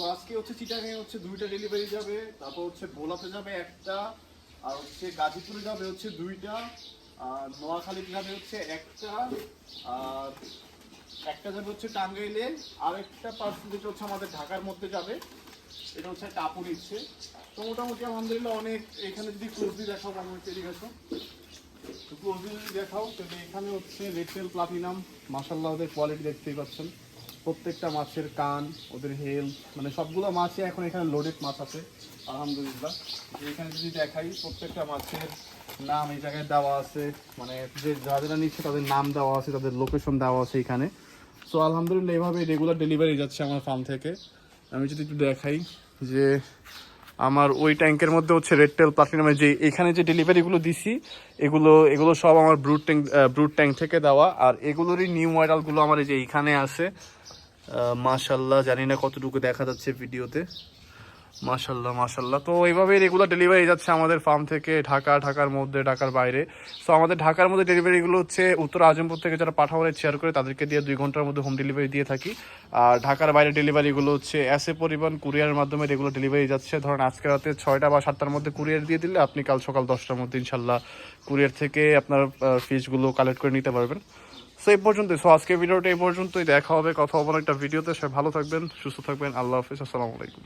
তো আজকে হচ্ছে চিটাগাঙে হচ্ছে 2টা ডেলিভারি যাবে, তারপর হচ্ছে ভোলাতে যাবে 1টা, আর হচ্ছে গাজীপুরে যাবে হচ্ছে 2টা, আর নোয়াখালীতে যাবে হচ্ছে 1টা, আর একটা যাবে হচ্ছে টাঙ্গাইলে, আর একটা পার্সেল যেটা হচ্ছে আমাদের ঢাকার মধ্যে যাবে, এটা হচ্ছে কাপড় নিচ্ছে। তো মোটামুটি আলহামদুলিল্লাহ অনেক। এখানে যদি ক্লোজলি দেখাও বাংলাদেশ টেলিভিশন, তো ক্লোজলি যদি দেখাও তাহলে এখানে হচ্ছে রেড টেল প্লাটিনাম, মাশাআল্লাহ ওদের কোয়ালিটি দেখতেই পাচ্ছেন। প্রত্যেকটা মাছের কান, ওদের হেলথ, মানে সবগুলো মাছই এখন এখানে লোডেড মাছ আছে আলহামদুলিল্লাহ। এখানে যদি দেখাই প্রত্যেকটা মাছের নাম এই জায়গায় দেওয়া আছে, মানে যে যারা নিচ্ছে তাদের নাম দেওয়া আছে, তাদের লোকেশন দেওয়া আছে এখানে। সো আলহামদুলিল্লাহ এইভাবে রেগুলার ডেলিভারি যাচ্ছে আমার ফার্ম থেকে। আমি যদি একটু দেখাই যে আমার ওই ট্যাঙ্কের মধ্যে হচ্ছে রেড টেল প্লাটিনামের যে এখানে যে ডেলিভারিগুলো দিছি, এগুলো সব আমার ব্রুড ট্যাঙ্ক থেকে দেওয়া। আর এগুলোরই নিউ মডেলগুলো আমার এই যে এইখানে আছে। মাশাল্লাহ, জানি না কতটুকু দেখা যাচ্ছে ভিডিওতে। মাশাল্লাহ মাশাল্লাহ। তো এইভাবে রেগুলার ডেলিভারি যাচ্ছে আমাদের ফার্ম থেকে ঢাকার মধ্যে, ঢাকার বাইরে। সো আমাদের ঢাকার মধ্যে ডেলিভারিগুলো হচ্ছে উত্তর আজমপুর থেকে যারা পাঠাওয়ারে শেয়ার করে তাদেরকে দিয়ে 2 ঘন্টার মধ্যে হোম ডেলিভারি দিয়ে থাকি। আর ঢাকার বাইরে ডেলিভারিগুলো হচ্ছে এসএ পরিবহন কুরিয়ারের মাধ্যমে রেগুলার ডেলিভারি যাচ্ছে। ধরেন আজকে রাতে 6টা বা 7টার মধ্যে কুরিয়ার দিয়ে দিলে আপনি কাল সকাল 10টার মধ্যে ইনশাল্লাহ কুরিয়ার থেকে আপনার ফিশগুলো কালেক্ট করে নিতে পারবেন। সো এই পর্যন্তই। সো আজকের ভিডিওটা এই পর্যন্তই। দেখা হবে, কথা হবে একটা ভিডিওতে। সবাই ভালো থাকবেন, সুস্থ থাকবেন। আল্লাহ হাফিজ, আসসালামু আলাইকুম।